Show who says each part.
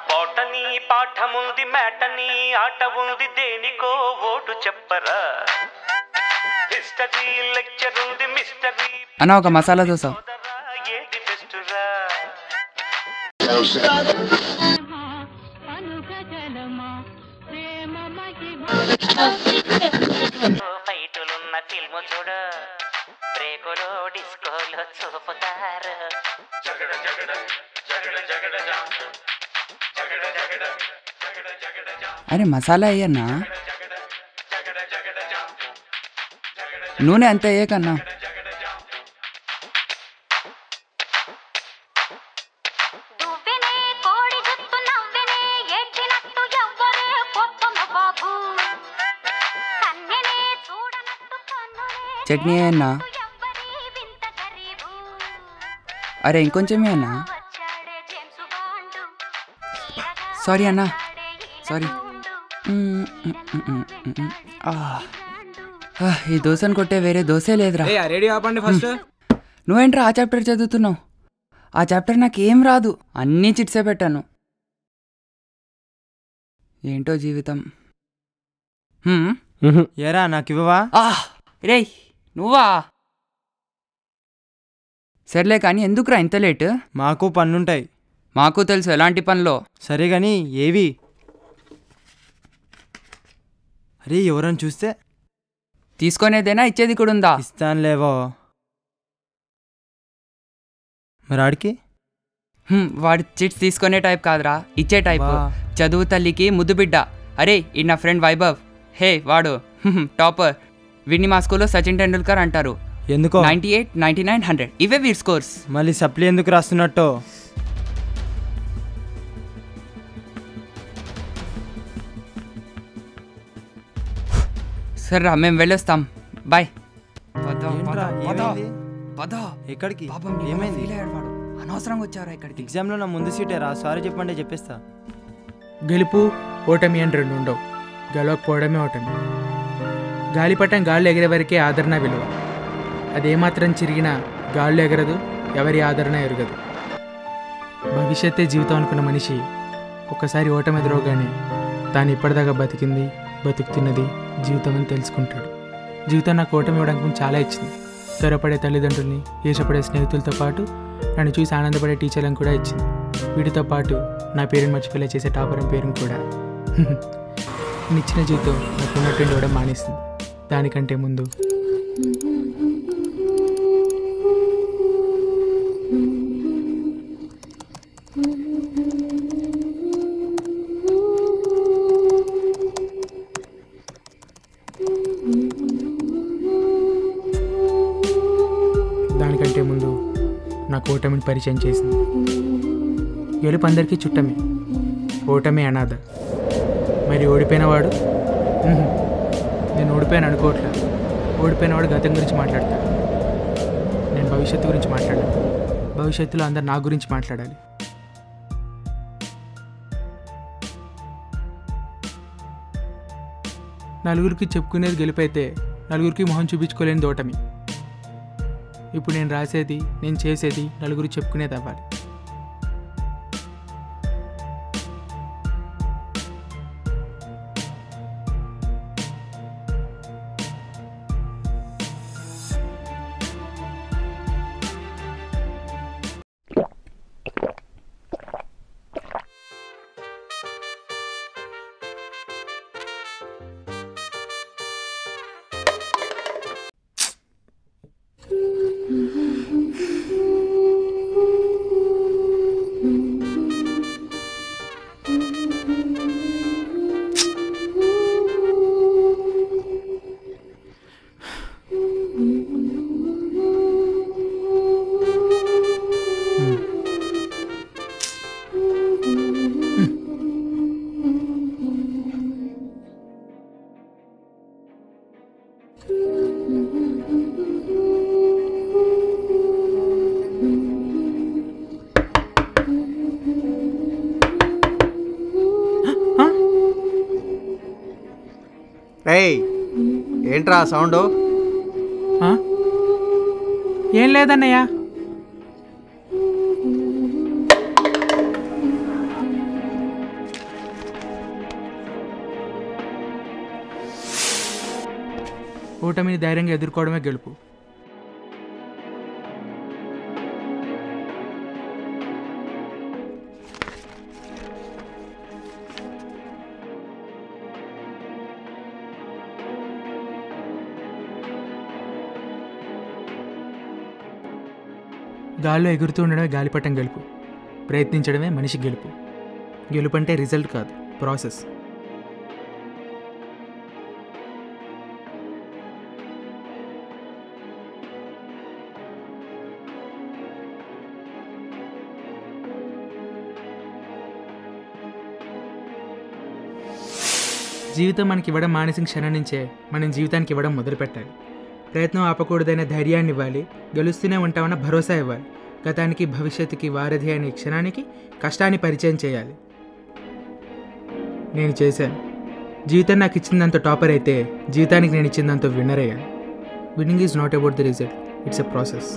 Speaker 1: Botany పాఠముంది matinee ఆట ఉంది దేనికో ఓటు చెప్పరా హిస్టరీ లెక్చర్ ఉంది మిస్టరీ
Speaker 2: అన్న ఒక మసాలా దోశ.
Speaker 1: ఏది బెస్టురా ఫైటులున్న ఫిల్ము చూడు బ్రేకులో డిస్కోలో చూపుతారు.
Speaker 2: అరే మసాలా వేయన్నా, నూనె అంత వేయకన్నా. చట్నీ అన్నా. అరే ఇంకొంచెమే అన్నా. సారీ అన్నా, సారీ. ఈ దోశను కొట్టే వేరే దోశే లేదురా.
Speaker 3: రేడియో ఆపండి ఫస్ట్.
Speaker 2: నువ్వేంట్రా ఆ చాప్టర్ చదువుతున్నావు? ఆ చాప్టర్ నాకేం రాదు, అన్నీ చిట్సే పెట్టాను. ఏంటో జీవితం.
Speaker 3: ఏరా నాకు ఇవ్వవా?
Speaker 2: రేయ్ నువ్వా? సర్లే కానీ ఎందుకురా ఇంత లేట్?
Speaker 3: మాకు పనులుంటాయి.
Speaker 2: మాకు తెలుసు ఎలాంటి పనిలో.
Speaker 3: సరే కానీ ఏవి? అరే ఎవరని చూస్తే
Speaker 2: తీసుకునేదేనా ఇచ్చేది కూడా ఉందా?
Speaker 3: ఇస్తానులేవో. మరి ఆడికి
Speaker 2: వాడి చిట్స్ తీసుకునే టైప్ కాదురా, ఇచ్చే టైప్. చదువు తల్లికి ముద్దు బిడ్డ. అరే ఈ నా ఫ్రెండ్ వైభవ్. హే వాడు టాపర్. వీడిని మా స్కూల్లో సచిన్ టెండూల్కర్ అంటారు.
Speaker 3: ఎందుకో
Speaker 2: 98, 99, 100 ఇవే వీడి స్కోర్స్.
Speaker 3: మళ్ళీ సప్లీ ఎందుకు రాస్తున్నట్టు?
Speaker 2: సర్రా మేము వెళ్ళొస్తాం, బాయ్.
Speaker 3: ఎక్కడికి?
Speaker 2: ఏమైంది? అనవసరంగా వచ్చారా ఇక్కడికి?
Speaker 3: ఎగ్జామ్లో నా ముందు సీటే రా. సారీ చెప్పండి చెప్పేస్తా.
Speaker 4: గెలుపు ఓటమి అని రెండు ఉండవు, గెలవకపోవడమే ఓటమి. గాలిపటం గాల్లో ఎగిరే వరకే ఆదరణ విలువ. అదేమాత్రం చిరిగినా గాల్లో ఎగరదు, ఎవరి ఆదరణ ఎరగదు. భవిష్యత్తే జీవితం అనుకున్న మనిషి ఒక్కసారి ఓటమి ఎదురవగానే తాను ఇప్పటిదాకా బతికింది, బతుకుతున్నది జీవితం అని తెలుసుకుంటాడు. జీవితం నాకు ఓటమి ఇవ్వడానికి చాలా ఇచ్చింది. త్వరపడే తల్లిదండ్రుల్ని, ఈర్షపడే స్నేహితులతో పాటు నన్ను చూసి ఆనందపడే టీచర్లను కూడా ఇచ్చింది. వీటితో పాటు నా పేరుని మర్చిపోలే చేసే టాపర్ పేరుని కూడా. నిచ్చిన జీవితం నాకు ఉన్నట్టు ఇవ్వడం మానేసింది. దానికంటే ముందు నాకు ఓటమిని పరిచయం చేసింది. గెలుపు అందరికీ చుట్టమే, ఓటమే అనాథ. మరి ఓడిపోయినవాడు? నేను ఓడిపోయాను అనుకోవట్లేదు. ఓడిపోయినవాడు గతం గురించి మాట్లాడతాడు, నేను భవిష్యత్తు గురించి మాట్లాడాలి. భవిష్యత్తులో అందరు నా గురించి మాట్లాడాలి. నలుగురికి చెప్పుకునేది గెలుపైతే నలుగురికి మొహం చూపించుకోలేనిది ఓటమి. ఇప్పుడు నేను రాసేది, నేను చేసేది నలుగురు చెప్పుకునేది అవ్వాలి.
Speaker 5: రేయ్ ఏంట్రా సౌండు?
Speaker 4: ఆ? ఏం లేదన్నయ్య. ఓటమిని ధైర్యంగా ఎదుర్కోవడమే గెలుపు. గాల్లో ఎగురుతూ ఉండడమే గాలిపటం గెలుపు. ప్రయత్నించడమే మనిషి గెలుపు. గెలుపు అంటే రిజల్ట్ కాదు, ప్రాసెస్. జీవితం మనకి ఇవ్వడం మానేసిన క్షణం నుంచే మనం జీవితానికి ఇవ్వడం మొదలుపెట్టాలి. ప్రయత్నం ఆపకూడదనే ధైర్యాన్ని ఇవ్వాలి. గెలుస్తూనే ఉంటామన్న భరోసా ఇవ్వాలి. గతానికి భవిష్యత్తుకి వారధి అనే క్షణానికి కష్టాన్ని పరిచయం చేయాలి. నేను చేశాను. జీవితం నాకు ఇచ్చిందంత టాపర్ అయితే జీవితానికి నేను ఇచ్చిందంత విన్నర్ అయ్యాను. Winnowing is not about the result, it's a process.